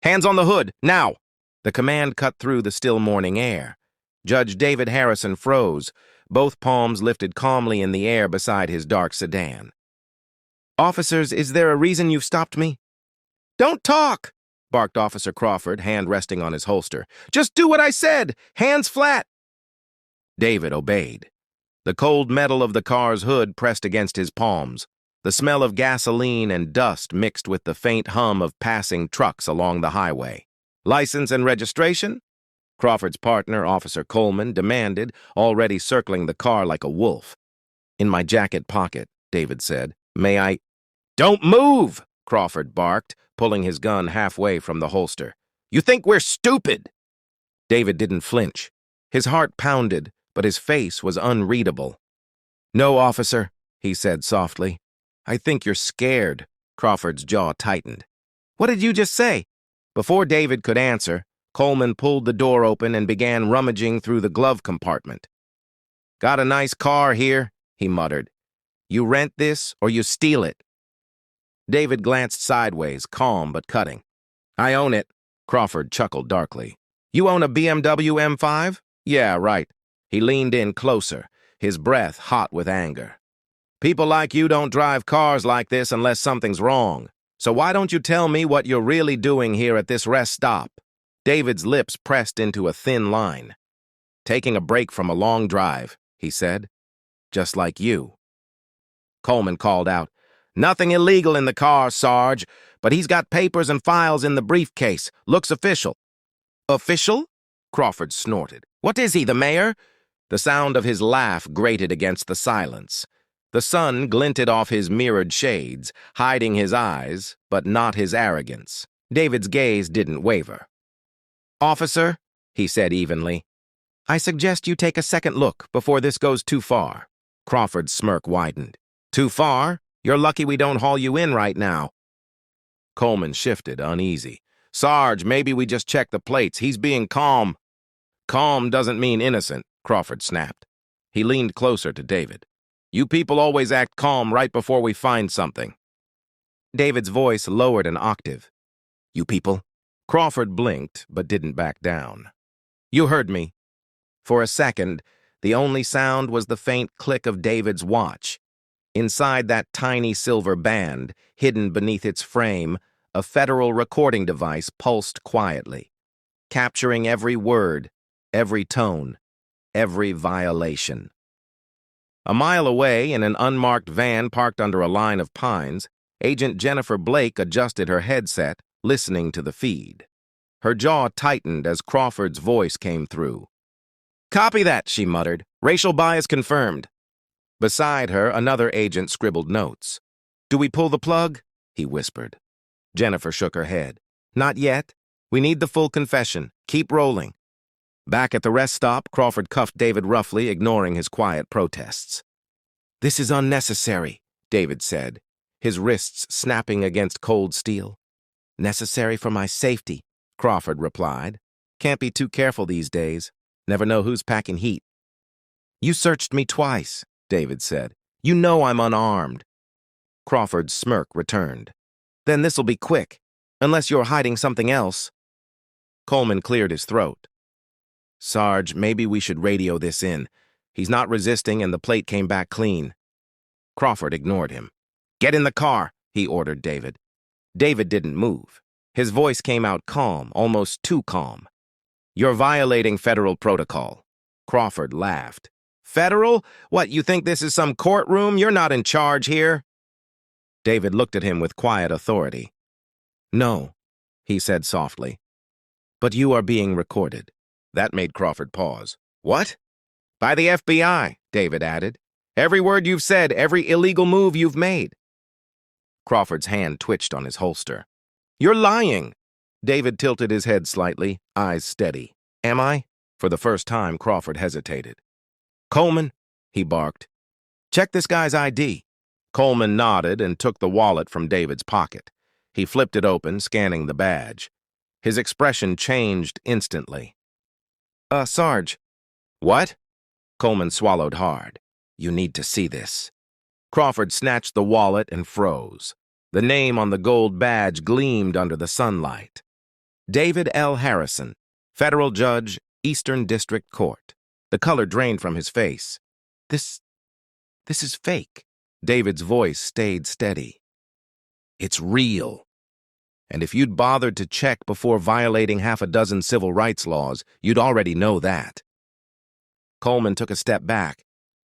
Hands on the hood, now! The command cut through the still morning air. Judge David Harrison froze, both palms lifted calmly in the air beside his dark sedan. "Officers, is there a reason you've stopped me?" "Don't talk!" barked Officer Crawford, hand resting on his holster. "Just do what I said! Hands flat!" David obeyed. The cold metal of the car's hood pressed against his palms. The smell of gasoline and dust mixed with the faint hum of passing trucks along the highway. "License and registration?" Crawford's partner, Officer Coleman, demanded, already circling the car like a wolf. "In my jacket pocket," David said. "May I—" "Don't move!" Crawford barked, pulling his gun halfway from the holster. "You think we're stupid?" David didn't flinch. His heart pounded, but his face was unreadable. "No, officer," he said softly. "I think you're scared." Crawford's jaw tightened. "What did you just say?" Before David could answer, Coleman pulled the door open and began rummaging through the glove compartment. "Got a nice car here," he muttered. "You rent this or you steal it?" David glanced sideways, calm but cutting. "I own it." Crawford chuckled darkly. "You own a BMW M5? Yeah, right." He leaned in closer, his breath hot with anger. "People like you don't drive cars like this unless something's wrong. So why don't you tell me what you're really doing here at this rest stop?" David's lips pressed into a thin line. "Taking a break from a long drive," he said. "Just like you." Coleman called out, "Nothing illegal in the car, Sarge, but he's got papers and files in the briefcase. Looks official." "Official?" Crawford snorted. "What is he, the mayor?" The sound of his laugh grated against the silence. The sun glinted off his mirrored shades, hiding his eyes, but not his arrogance. David's gaze didn't waver. "Officer," he said evenly, "I suggest you take a second look before this goes too far." Crawford's smirk widened. "Too far? You're lucky we don't haul you in right now." Coleman shifted, uneasy. "Sarge, maybe we just check the plates. He's being calm." "Calm doesn't mean innocent," Crawford snapped. He leaned closer to David. "You people always act calm right before we find something." David's voice lowered an octave. "You people?" Crawford blinked, but didn't back down. "You heard me." For a second, the only sound was the faint click of David's watch. Inside that tiny silver band, hidden beneath its frame, a federal recording device pulsed quietly, capturing every word, every tone, every violation. A mile away, in an unmarked van parked under a line of pines, Agent Jennifer Blake adjusted her headset, listening to the feed. Her jaw tightened as Crawford's voice came through. "Copy that," she muttered. "Racial bias confirmed." Beside her, another agent scribbled notes. "Do we pull the plug?" he whispered. Jennifer shook her head. "Not yet. We need the full confession. Keep rolling." Back at the rest stop, Crawford cuffed David roughly, ignoring his quiet protests. "This is unnecessary," David said, his wrists snapping against cold steel. "Necessary for my safety," Crawford replied. "Can't be too careful these days. Never know who's packing heat." "You searched me twice," David said. "You know I'm unarmed." Crawford's smirk returned. "Then this'll be quick, unless you're hiding something else." Coleman cleared his throat. "Sarge, maybe we should radio this in. He's not resisting and the plate came back clean." Crawford ignored him. "Get in the car," he ordered David. David didn't move. His voice came out calm, almost too calm. "You're violating federal protocol." Crawford laughed. "Federal? What, you think this is some courtroom? You're not in charge here." David looked at him with quiet authority. "No," he said softly. "But you are being recorded." That made Crawford pause. "What?" "By the FBI," David added. "Every word you've said, every illegal move you've made." Crawford's hand twitched on his holster. "You're lying." David tilted his head slightly, eyes steady. "Am I?" For the first time, Crawford hesitated. "Coleman," he barked. "Check this guy's ID." Coleman nodded and took the wallet from David's pocket. He flipped it open, scanning the badge. His expression changed instantly. Sarge." "What?" Coleman swallowed hard. "You need to see this." Crawford snatched the wallet and froze. The name on the gold badge gleamed under the sunlight. David L. Harrison, federal judge, Eastern District Court. The color drained from his face. This is fake. David's voice stayed steady. It's real. And if you'd bothered to check before violating half a dozen civil rights laws, you'd already know that. Coleman took a step back.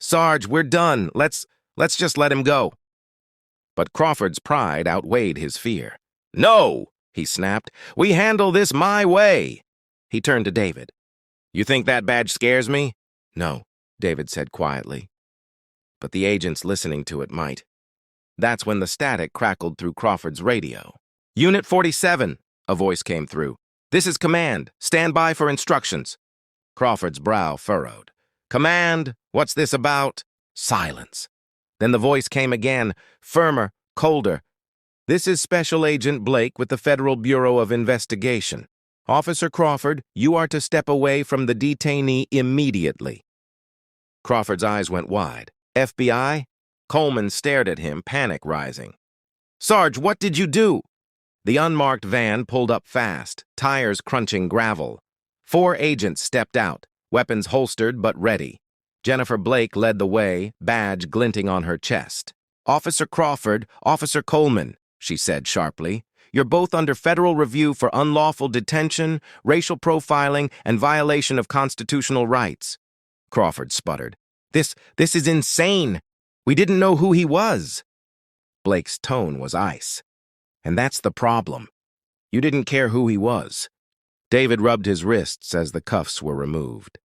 Sarge, we're done. Let's just let him go. But Crawford's pride outweighed his fear. No, he snapped. We handle this my way. He turned to David. You think that badge scares me? No, David said quietly. But the agents listening to it might. That's when the static crackled through Crawford's radio. Unit 47, a voice came through. This is command. Stand by for instructions. Crawford's brow furrowed. Command, what's this about? Silence. Then the voice came again, firmer, colder. This is Special Agent Blake with the Federal Bureau of Investigation. Officer Crawford, you are to step away from the detainee immediately. Crawford's eyes went wide. FBI? Coleman stared at him, panic rising. Sarge, what did you do? The unmarked van pulled up fast, tires crunching gravel. 4 agents stepped out, weapons holstered but ready. Jennifer Blake led the way, badge glinting on her chest. Officer Crawford, Officer Coleman, she said sharply. You're both under federal review for unlawful detention, racial profiling, and violation of constitutional rights. Crawford sputtered. This is insane. We didn't know who he was. Blake's tone was ice. And that's the problem. You didn't care who he was. David rubbed his wrists as the cuffs were removed.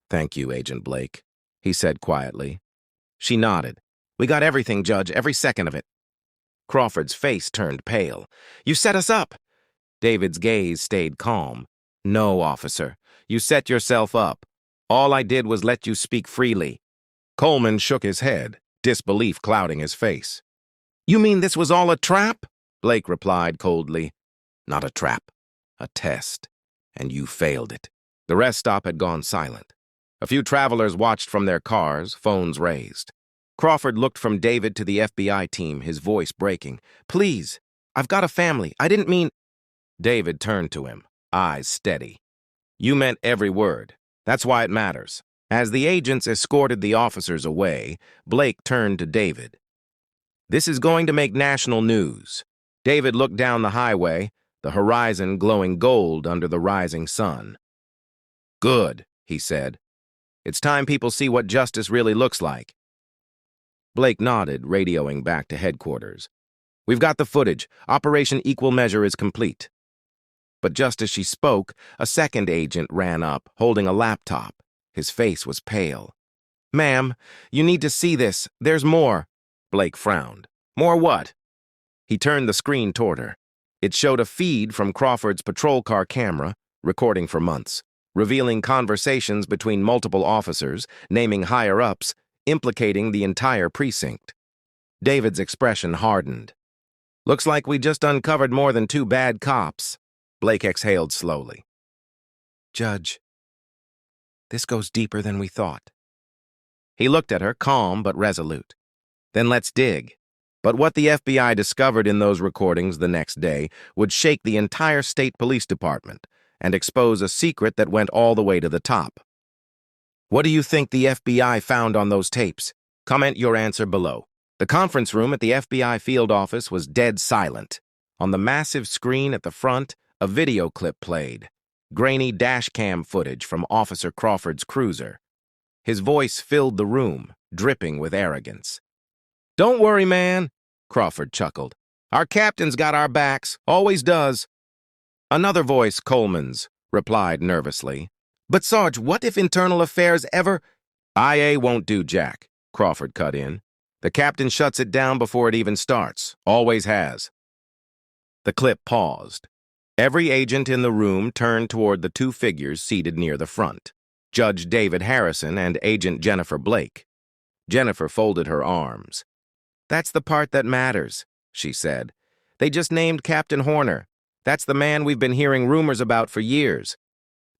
Thank you, Agent Blake, he said quietly. She nodded. We got everything, Judge, every second of it. Crawford's face turned pale. You set us up. David's gaze stayed calm. No, officer. You set yourself up. All I did was let you speak freely. Coleman shook his head, disbelief clouding his face. You mean this was all a trap? Blake replied coldly. Not a trap. A test. And you failed it. The rest stop had gone silent. A few travelers watched from their cars, phones raised. Crawford looked from David to the FBI team, his voice breaking. Please, I've got a family. I didn't mean... David turned to him, eyes steady. You meant every word. That's why it matters. As the agents escorted the officers away, Blake turned to David. This is going to make national news. David looked down the highway, the horizon glowing gold under the rising sun. Good, he said. It's time people see what justice really looks like. Blake nodded, radioing back to headquarters. We've got the footage. Operation Equal Measure is complete. But just as she spoke, a second agent ran up, holding a laptop. His face was pale. Ma'am, you need to see this. There's more. Blake frowned. More what? He turned the screen toward her. It showed a feed from Crawford's patrol car camera, recording for months, revealing conversations between multiple officers, naming higher-ups, implicating the entire precinct. David's expression hardened. Looks like we just uncovered more than 2 bad cops. Blake exhaled slowly. Judge, this goes deeper than we thought. He looked at her, calm but resolute. Then let's dig. But what the FBI discovered in those recordings the next day would shake the entire state police department and expose a secret that went all the way to the top. What do you think the FBI found on those tapes? Comment your answer below. The conference room at the FBI field office was dead silent. On the massive screen at the front, a video clip played. Grainy dash cam footage from Officer Crawford's cruiser. His voice filled the room, dripping with arrogance. Don't worry, man, Crawford chuckled. Our captain's got our backs, always does. Another voice, Coleman's, replied nervously. But Sarge, what if Internal Affairs ever... IA won't do, Jack, Crawford cut in. The captain shuts it down before it even starts, always has. The clip paused. Every agent in the room turned toward the 2 figures seated near the front, Judge David Harrison and Agent Jennifer Blake. Jennifer folded her arms. That's the part that matters, she said. They just named Captain Horner. That's the man we've been hearing rumors about for years.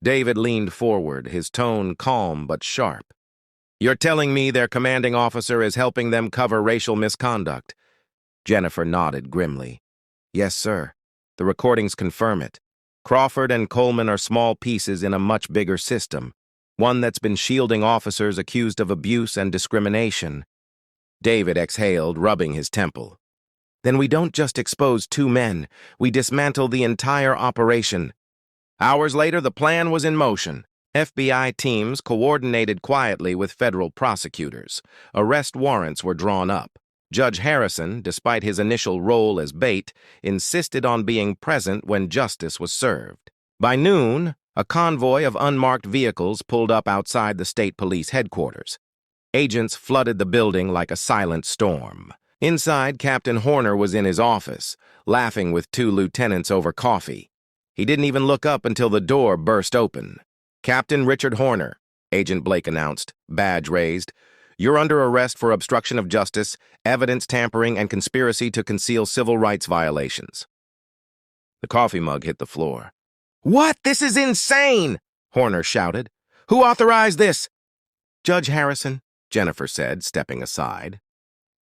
David leaned forward, his tone calm but sharp. You're telling me their commanding officer is helping them cover racial misconduct? Jennifer nodded grimly. Yes, sir. The recordings confirm it. Crawford and Coleman are small pieces in a much bigger system, one that's been shielding officers accused of abuse and discrimination. David exhaled, rubbing his temple. Then we don't just expose two men, we dismantle the entire operation. Hours later, the plan was in motion. FBI teams coordinated quietly with federal prosecutors. Arrest warrants were drawn up. Judge Harrison, despite his initial role as bait, insisted on being present when justice was served. By noon, a convoy of unmarked vehicles pulled up outside the state police headquarters. Agents flooded the building like a silent storm. Inside, Captain Horner was in his office, laughing with two lieutenants over coffee. He didn't even look up until the door burst open. "Captain Richard Horner," Agent Blake announced, badge raised. "You're under arrest for obstruction of justice, evidence tampering, and conspiracy to conceal civil rights violations." The coffee mug hit the floor. "What? This is insane!" Horner shouted. "Who authorized this?" "Judge Harrison," Jennifer said, stepping aside.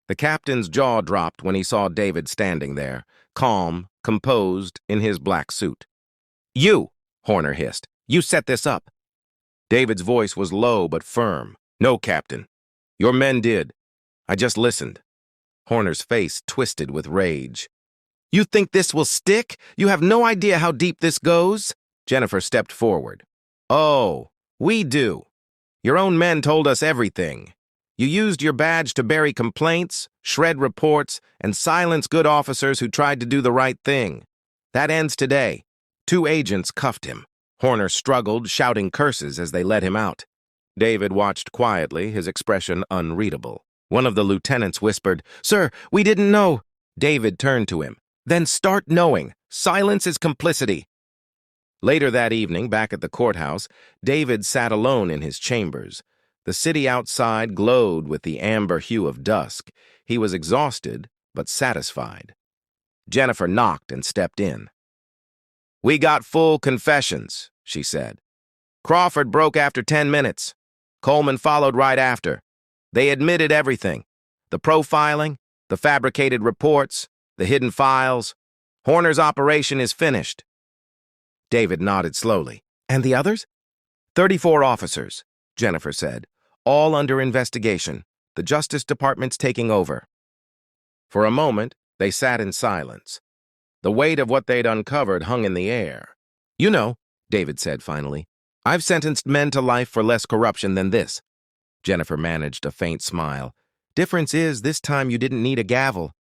The captain's jaw dropped when he saw David standing there, calm, composed, in his black suit. "You," Horner hissed. "You set this up." David's voice was low but firm. "No, Captain. Your men did. I just listened." Horner's face twisted with rage. "You think this will stick? You have no idea how deep this goes?" Jennifer stepped forward. "Oh, we do. Your own men told us everything. You used your badge to bury complaints, shred reports, and silence good officers who tried to do the right thing. That ends today." Two agents cuffed him. Horner struggled, shouting curses as they led him out. David watched quietly, his expression unreadable. One of the lieutenants whispered, "Sir, we didn't know." David turned to him. "Then start knowing. Silence is complicity." Later that evening, back at the courthouse, David sat alone in his chambers. The city outside glowed with the amber hue of dusk. He was exhausted, but satisfied. Jennifer knocked and stepped in. "We got full confessions," she said. "Crawford broke after 10 minutes. Coleman followed right after. They admitted everything. The profiling, the fabricated reports, the hidden files. Horner's operation is finished." David nodded slowly. "And the others?" 34 officers, Jennifer said. "All under investigation. The Justice Department's taking over." For a moment, they sat in silence. The weight of what they'd uncovered hung in the air. "You know," David said finally, "I've sentenced men to life for less corruption than this." Jennifer managed a faint smile. "Difference is, this time you didn't need a gavel."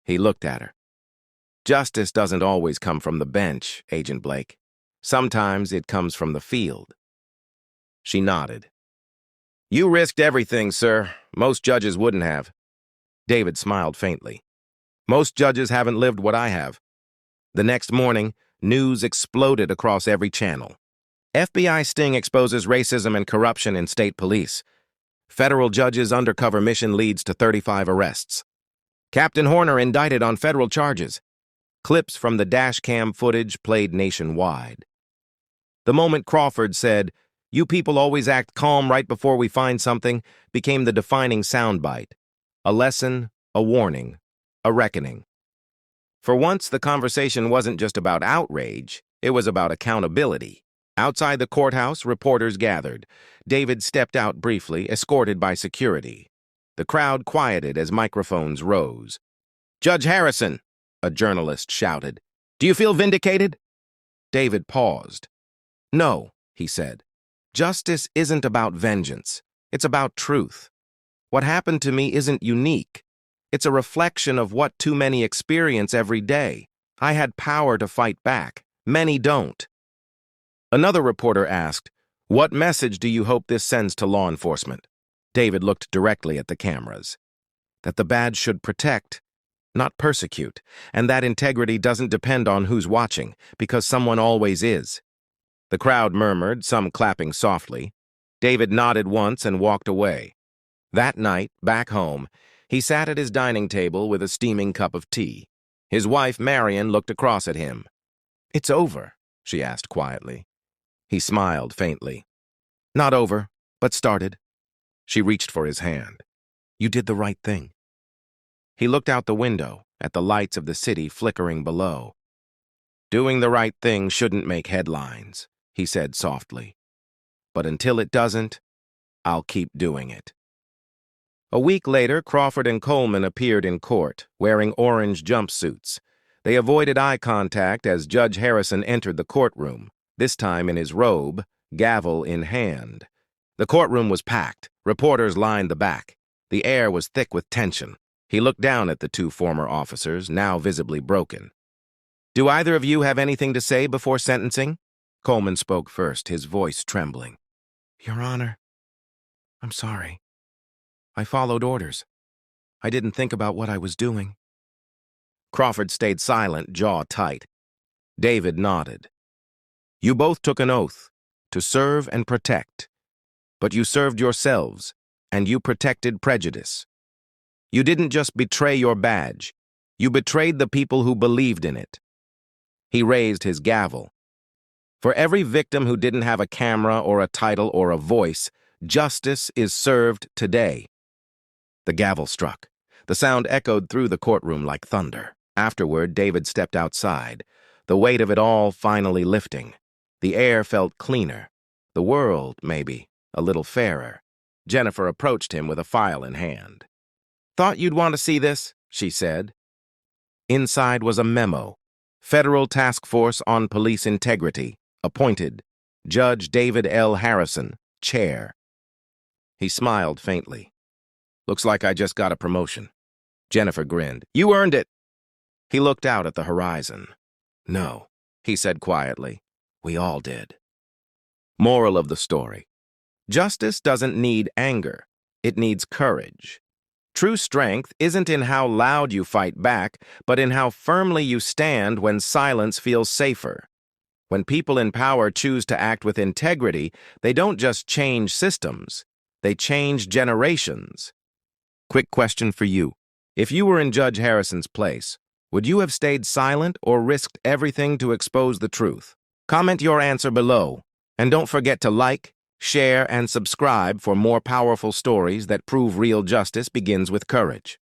He looked at her. "Justice doesn't always come from the bench, Agent Blake. Sometimes it comes from the field." She nodded. "You risked everything, sir. Most judges wouldn't have." David smiled faintly. "Most judges haven't lived what I have." The next morning, news exploded across every channel. FBI sting exposes racism and corruption in state police. Federal judge's undercover mission leads to 35 arrests. Captain Horner indicted on federal charges. Clips from the dash cam footage played nationwide. The moment Crawford said, "You people always act calm right before we find something," became the defining soundbite. A lesson, a warning, a reckoning. For once, the conversation wasn't just about outrage, it was about accountability. Outside the courthouse, reporters gathered. David stepped out briefly, escorted by security. The crowd quieted as microphones rose. "Judge Harrison," a journalist shouted, "do you feel vindicated?" David paused. "No," he said. "Justice isn't about vengeance. It's about truth. What happened to me isn't unique. It's a reflection of what too many experience every day. I had power to fight back. Many don't." Another reporter asked, "What message do you hope this sends to law enforcement?" David looked directly at the cameras. That the badge should protect, not persecute, and that integrity doesn't depend on who's watching, because someone always is. The crowd murmured, some clapping softly. David nodded once and walked away. That night, back home, he sat at his dining table with a steaming cup of tea. His wife, Marion, looked across at him. "It's over?" she asked quietly. He smiled faintly. "Not over, but started." She reached for his hand. "You did the right thing." He looked out the window, at the lights of the city flickering below. Doing the right thing shouldn't make headlines, he said softly. But until it doesn't, I'll keep doing it. A week later, Crawford and Coleman appeared in court, wearing orange jumpsuits. They avoided eye contact as Judge Harrison entered the courtroom, this time in his robe, gavel in hand. The courtroom was packed. Reporters lined the back. The air was thick with tension. He looked down at the two former officers, now visibly broken. "Do either of you have anything to say before sentencing?" Coleman spoke first, his voice trembling. "Your Honor, I'm sorry. I followed orders. I didn't think about what I was doing." Crawford stayed silent, jaw tight. David nodded. "You both took an oath to serve and protect. But you served yourselves, and you protected prejudice. You didn't just betray your badge. You betrayed the people who believed in it." He raised his gavel. "For every victim who didn't have a camera or a title or a voice, justice is served today." The gavel struck. The sound echoed through the courtroom like thunder. Afterward, David stepped outside, the weight of it all finally lifting. The air felt cleaner. The world, maybe, a little fairer. Jennifer approached him with a file in hand. "Thought you'd want to see this," she said. Inside was a memo. Federal Task Force on Police Integrity. Appointed. Judge David L. Harrison, Chair. He smiled faintly. "Looks like I just got a promotion." Jennifer grinned. "You earned it." He looked out at the horizon. "No," he said quietly. "We all did." Moral of the story. Justice doesn't need anger. It needs courage. True strength isn't in how loud you fight back, but in how firmly you stand when silence feels safer. When people in power choose to act with integrity, they don't just change systems. They change generations. Quick question for you. If you were in Judge Harrison's place, would you have stayed silent or risked everything to expose the truth? Comment your answer below. And don't forget to like, share, and subscribe for more powerful stories that prove real justice begins with courage.